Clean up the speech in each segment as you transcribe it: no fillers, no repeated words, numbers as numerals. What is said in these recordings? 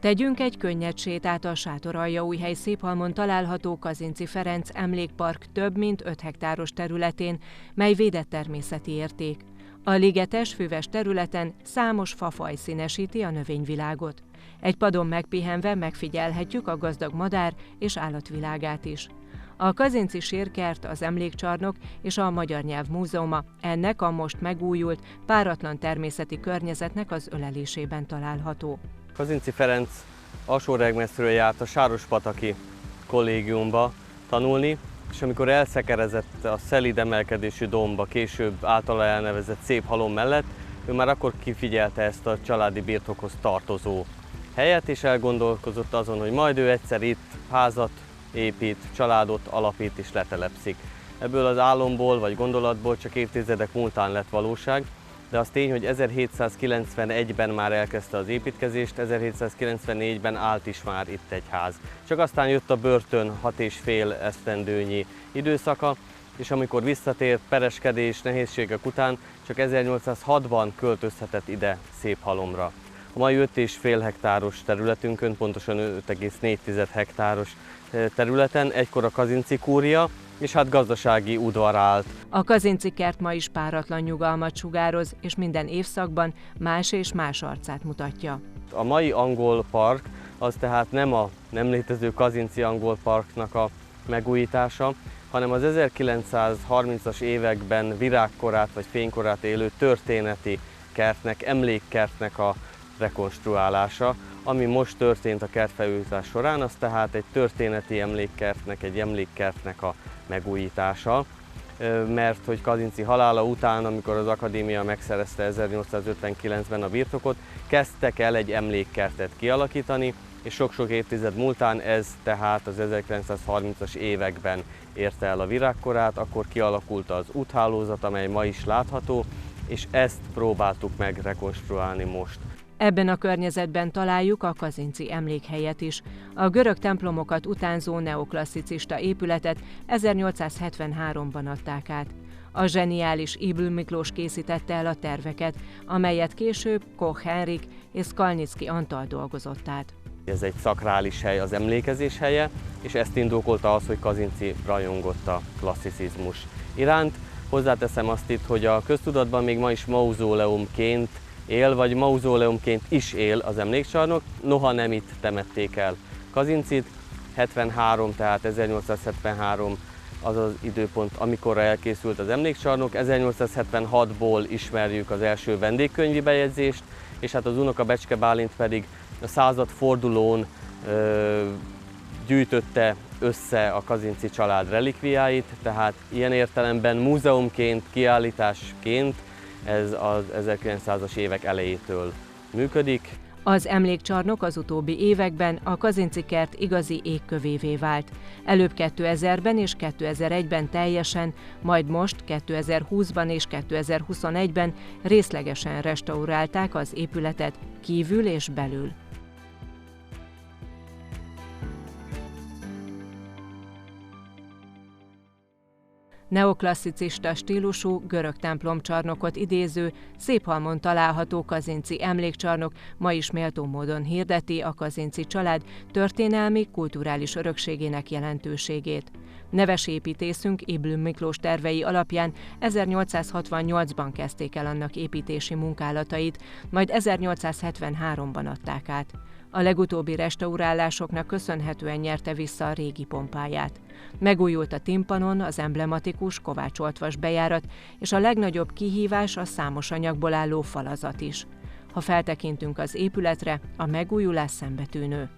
Tegyünk egy könnyed sétát a Sátoraljaújhely Széphalmon található Kazinczy Ferenc Emlékpark több mint 5 hektáros területén, mely védett természeti érték. A ligetes, füves területen számos fafaj színesíti a növényvilágot. Egy padon megpihenve megfigyelhetjük a gazdag madár és állatvilágát is. A Kazinczy Sírkert, az Emlékcsarnok és a Magyar Nyelv Múzeuma ennek a most megújult, páratlan természeti környezetnek az ölelésében található. Kazinczy Ferenc alsóregmesztről járt a Sárospataki kollégiumba tanulni, és amikor elszekerezett a szelíd emelkedésű dombba, később általa elnevezett Széphalom mellett, ő már akkor kifigyelte ezt a családi birtokhoz tartozó helyet, és elgondolkozott azon, hogy majd ő egyszer itt házat épít, családot alapít és letelepszik. Ebből az álomból vagy gondolatból csak évtizedek múltán lett valóság, de az tény, hogy 1791-ben már elkezdte az építkezést, 1794-ben állt is már itt egy ház. Csak aztán jött a börtön 6,5 esztendőnyi időszaka, és amikor visszatért pereskedés, nehézségek után, csak 1806-ban költözhetett ide Széphalomra. A mai 5,5 hektáros területünkön, pontosan 5,4 hektáros területen egykor a Kazinczy kúria, és hát gazdasági udvar állt. A Kazinczy kert ma is páratlan nyugalmat sugároz, és minden évszakban más és más arcát mutatja. A mai angol park az tehát nem a nem létező Kazinczy angol parknak a megújítása, hanem az 1930-as években virágkorát vagy fénykorát élő történeti kertnek, emlékkertnek a rekonstruálása, ami most történt a kertfelújítás során, az tehát egy történeti emlékkertnek, egy emlékkertnek a megújítása, mert hogy Kazinczy halála után, amikor az akadémia megszerezte 1859-ben a birtokot, kezdtek el egy emlékkertet kialakítani, és sok-sok évtized múltán ez tehát az 1930-as években érte el a virágkorát, akkor kialakult az úthálózat, amely ma is látható, és ezt próbáltuk meg rekonstruálni most. Ebben a környezetben találjuk a Kazinczy emlékhelyet is. A görög templomokat utánzó neoklasszicista épületet 1873-ban adták át. A zseniális Ybl Miklós készítette el a terveket, amelyet később Koch Henrik és Skalnicki Antal dolgozott át. Ez egy szakrális hely, az emlékezés helye, és ezt indokolta az, hogy Kazinczy rajongott a klasszicizmus iránt. Hozzáteszem azt itt, hogy a köztudatban még ma is mauzóleumként él, vagy mauzóleumként is él az emlékcsarnok, noha nem itt temették el Kazinczyt. 73, tehát 1873 az az időpont, amikor elkészült az emlékcsarnok. 1876-ból ismerjük az első vendégkönyvi bejegyzést, és hát az unoka Becske Bálint pedig a századfordulón gyűjtötte össze a Kazinczy család relikviáit, tehát ilyen értelemben múzeumként, kiállításként ez az 1900-as évek elejétől működik. Az emlékcsarnok az utóbbi években a Kazinczy kert igazi égkövévé vált. Előbb 2000-ben és 2001-ben teljesen, majd most 2020-ban és 2021-ben részlegesen restaurálták az épületet kívül és belül. Neoklasszicista stílusú görög templomcsarnokot idéző, Széphalmon található Kazinczy emlékcsarnok ma is méltó módon hirdeti a Kazinczy család történelmi, kulturális örökségének jelentőségét. Neves építészünk Ybl Miklós tervei alapján 1868-ban kezdték el annak építési munkálatait, majd 1873-ban adták át. A legutóbbi restaurálásoknak köszönhetően nyerte vissza a régi pompáját. Megújult a timpanon az emblematikus kovácsoltvas bejárat, és a legnagyobb kihívás a számos anyagból álló falazat is. Ha feltekintünk az épületre, a megújulás szembetűnő.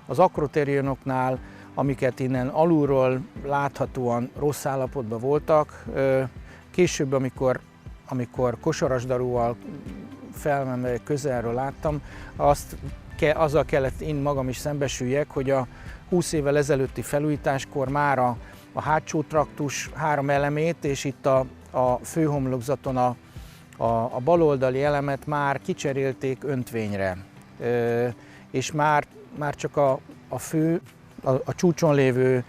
Az akroterionoknál, amiket innen alulról láthatóan rossz állapotban voltak, később, amikor kosarasdarúval felmenve közelről láttam, azzal kellett én magam is szembesüljek, hogy a 20 évvel ezelőtti felújításkor már a hátsó traktus 3 elemét, és itt a főhomlokzaton a baloldali elemet már kicserélték öntvényre. És már csak a csúcson lévő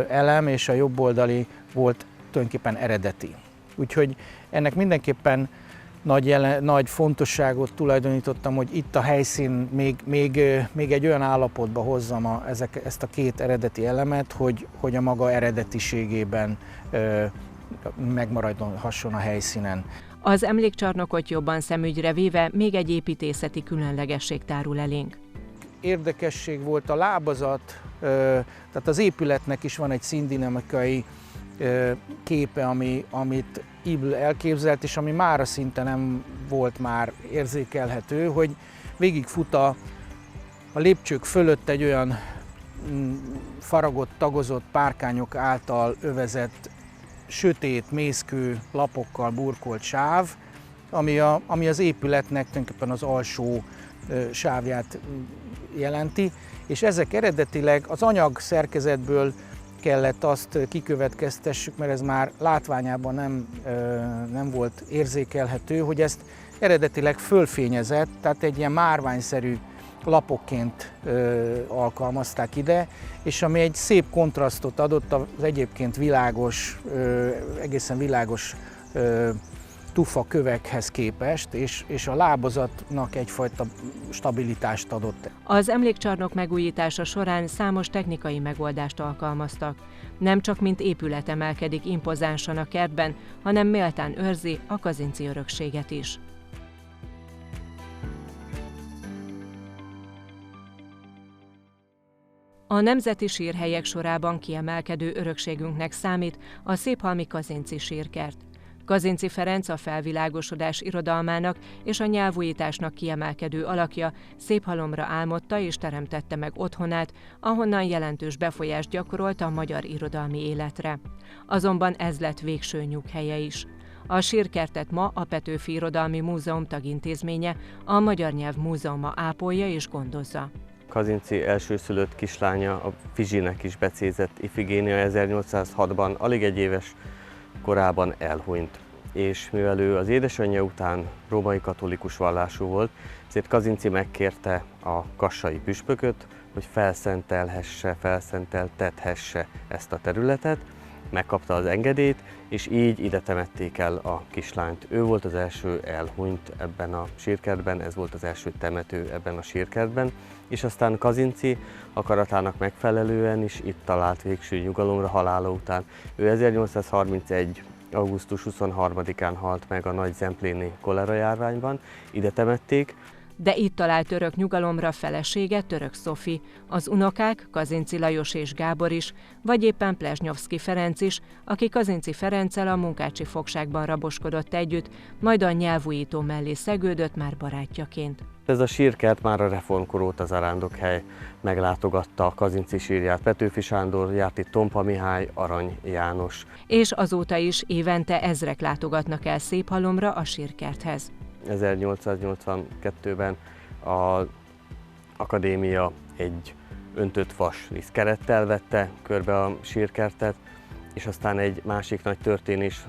elem és a jobb oldali volt tulajdonképpen eredeti. Úgyhogy ennek mindenképpen nagy fontosságot tulajdonítottam, hogy itt a helyszín még egy olyan állapotba hozzam ezt a két eredeti elemet, hogy a maga eredetiségében megmaradhasson a helyszínen. Az emlékcsarnokot jobban szemügyre véve még egy építészeti különlegesség tárul elénk. Érdekesség volt a lábazat, tehát az épületnek is van egy színdinamikai képe, amit Ybl elképzelt, és ami mára szinte nem volt már érzékelhető, hogy végigfut a lépcsők fölött egy olyan faragott, tagozott párkányok által övezett, sötét, mészkő lapokkal burkolt sáv, ami az épületnek tulajdonképpen az alsó sávját jelenti, és ezek eredetileg az anyag szerkezetből kellett azt kikövetkeztessük, mert ez már látványában nem volt érzékelhető, hogy ezt eredetileg fölfényezett, tehát egy ilyen márványszerű lapokként alkalmazták ide, és ami egy szép kontrasztot adott az egyébként világos, egészen világos tufa kövekhez képest, és a lábazatnak egyfajta stabilitást adott. Az emlékcsarnok megújítása során számos technikai megoldást alkalmaztak. Nem csak mint épület emelkedik impozánsan a kertben, hanem méltán őrzi a kazinci örökséget is. A nemzeti sírhelyek sorában kiemelkedő örökségünknek számít a széphalmi kazinci sírkert. Kazinci Ferenc a felvilágosodás irodalmának és a nyelvújításnak kiemelkedő alakja Széphalomra álmodta és teremtette meg otthonát, ahonnan jelentős befolyást gyakorolt a magyar irodalmi életre. Azonban ez lett végső nyughelye is. A sírkertet ma a Petőfi Irodalmi Múzeum tagintézménye, a Magyar Nyelv Múzeuma ápolja és gondozza. Kazinci elsőszülött kislánya, a Fizsinek is becézett Ifigénia 1806-ban, alig egy éves korában elhunyt. És mivel ő az édesanyja után római katolikus vallású volt, ezért Kazinci megkérte a kassai püspököt, hogy felszenteltethesse ezt a területet, megkapta az engedélyt, és így ide temették el a kislányt. Ő volt az első elhunyt ebben a sírkertben, ez volt az első temető ebben a sírkertben, és aztán Kazinci akaratának megfelelően is itt talált végső nyugalomra halála után. Ő 1831. augusztus 23-án halt meg a nagy zempléni kolera járványban, ide temették. De itt talált örök nyugalomra felesége, Török Szofi, az unokák, Kazinci Lajos és Gábor is, vagy éppen Plezsnyovszky Ferenc is, aki Kazinci Ferenccel a munkácsi fogságban raboskodott együtt, majd a nyelvújító mellé szegődött már barátjaként. Ez a sírkert már a reformkor óta zarándokhely, meglátogatta a Kazinci sírját Petőfi Sándor, járt itt Tompa Mihály, Arany János. És azóta is évente ezrek látogatnak el Széphalomra a sírkerthez. 1882-ben az akadémia egy öntött vas lisztkerettel vette körbe a sírkertet, és aztán egy másik nagy történés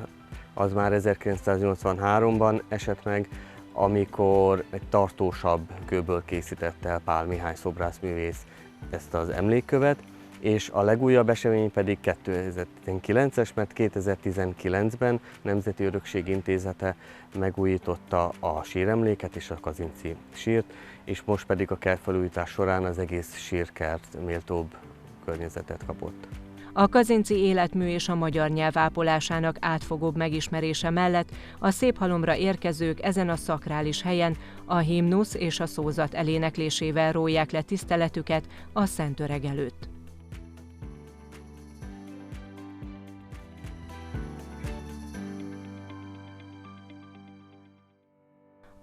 az már 1983-ban esett meg, amikor egy tartósabb kőből készítette el Pál Mihály szobrászművész ezt az emlékkövet, és a legújabb esemény pedig 2019-es, mert 2019-ben Nemzeti Örökség Intézete megújította a síremléket és a Kazinci sírt, és most pedig a kertfelújítás során az egész sírkert méltóbb környezetet kapott. A kazinci életmű és a magyar nyelv ápolásának átfogóbb megismerése mellett a Széphalomra érkezők ezen a szakrális helyen a himnusz és a szózat eléneklésével róják le tiszteletüket a szent öreg előtt.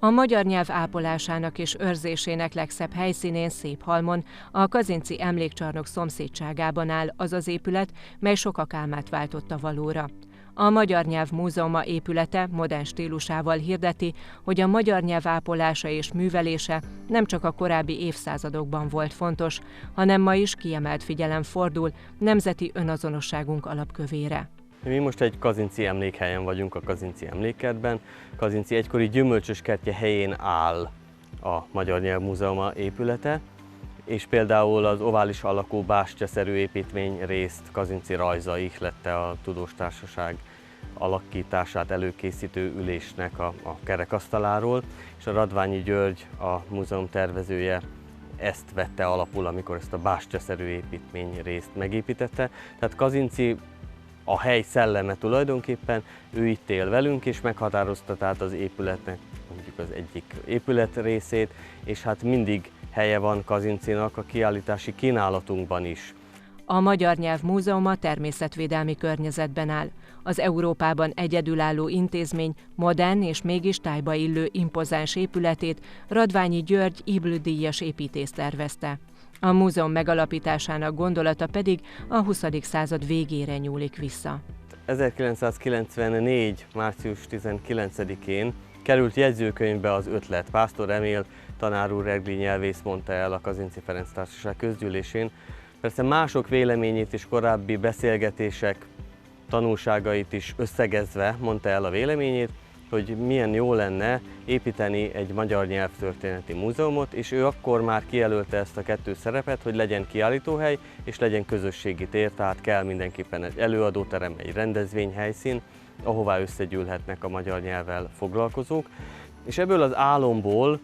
A magyar nyelv ápolásának és őrzésének legszebb helyszínén, Széphalmon, a Kazinci Emlékcsarnok szomszédságában áll az az épület, mely sokak álmát váltotta valóra. A Magyar Nyelv Múzeuma épülete modern stílusával hirdeti, hogy a magyar nyelv ápolása és művelése nem csak a korábbi évszázadokban volt fontos, hanem ma is kiemelt figyelem fordul nemzeti önazonosságunk alapkövére. Mi most egy kazinci emlékhelyen vagyunk, a Kazinci Emlékkertben. Kazinci egykori gyümölcsös kertje helyén áll a Magyar Nyelv Múzeuma épülete, és például az ovális alakú bástyaszerű építmény részt Kazinci rajza ihlette a Tudós Társaság alakítását előkészítő ülésnek a kerekasztaláról, és a Radványi György, a múzeum tervezője ezt vette alapul, amikor ezt a bástyaszerű építmény részt megépítette. Tehát Kazinczy a hely szelleme tulajdonképpen, ő itt él velünk, és meghatározta tehát az épületnek mondjuk az egyik épület részét, és hát mindig helye van Kazinczynak a kiállítási kínálatunkban is. A Magyar Nyelv Múzeuma természetvédelmi környezetben áll. Az Európában egyedülálló intézmény modern és mégis tájba illő impozáns épületét Radványi György Ybl-díjas építész tervezte. A múzeum megalapításának gondolata pedig a 20. század végére nyúlik vissza. 1994. március 19-én került jegyzőkönyvbe az ötlet. Pásztor Emil tanár úr, regli nyelvész mondta el a Kazinczy Ferenc Társaság közgyűlésén. Persze mások véleményét és korábbi beszélgetések tanulságait is összegezve mondta el a véleményét, hogy milyen jó lenne építeni egy magyar nyelvtörténeti múzeumot, és ő akkor már kijelölte ezt a kettő szerepet, hogy legyen kiállítóhely és legyen közösségi tér, tehát kell mindenképpen egy előadóterem, egy rendezvényhelyszín, ahová összegyűlhetnek a magyar nyelvvel foglalkozók. És ebből az álomból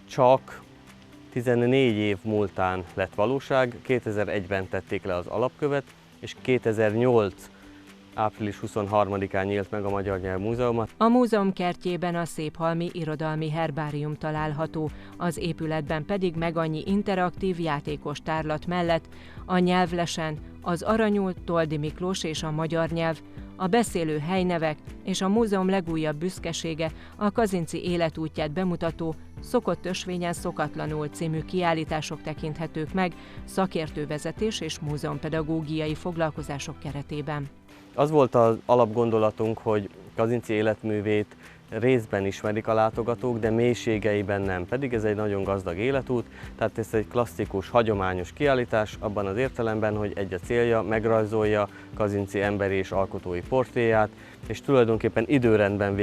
csak 14 év múltán lett valóság, 2001-ben tették le az alapkövet, és 2008. április 23-án nyílt meg a Magyar Nyelv Múzeuma. A múzeum kertjében a Széphalmi Irodalmi Herbárium található, az épületben pedig meg annyi interaktív játékos tárlat mellett a nyelvlesen, az Aranyul, Toldy Miklós és a magyar nyelv, a beszélő helynevek és a múzeum legújabb büszkesége, a Kazinczy életútját bemutató Szokott ösvényen szokatlanul című kiállítások tekinthetők meg szakértővezetés és múzeumpedagógiai foglalkozások keretében. Az volt az alapgondolatunk, hogy Kazinczy életművét részben ismerik a látogatók, de mélységeiben nem, pedig ez egy nagyon gazdag életút, tehát ez egy klasszikus, hagyományos kiállítás abban az értelemben, hogy egy a célja, megrajzolja Kazinczy emberi és alkotói portréját, és tulajdonképpen időrendben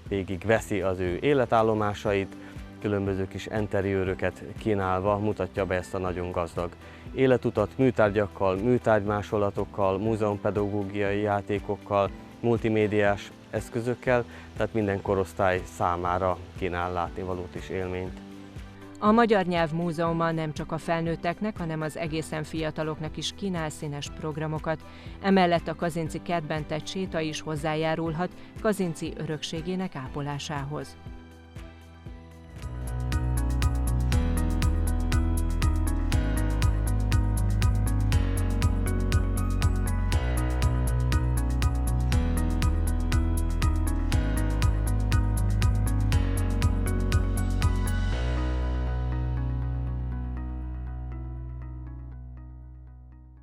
végigveszi az ő életállomásait, különböző kis enteriőröket kínálva mutatja be ezt a nagyon gazdag életutat műtárgyakkal, műtárgymásolatokkal, múzeumpedagógiai játékokkal, multimédiás eszközökkel, tehát minden korosztály számára kínál látnivalót és élményt. A Magyar Nyelv Múzeuma nem csak a felnőtteknek, hanem az egészen fiataloknak is kínál színes programokat. Emellett a Kazinczy kertben tett séta is hozzájárulhat Kazinczy örökségének ápolásához.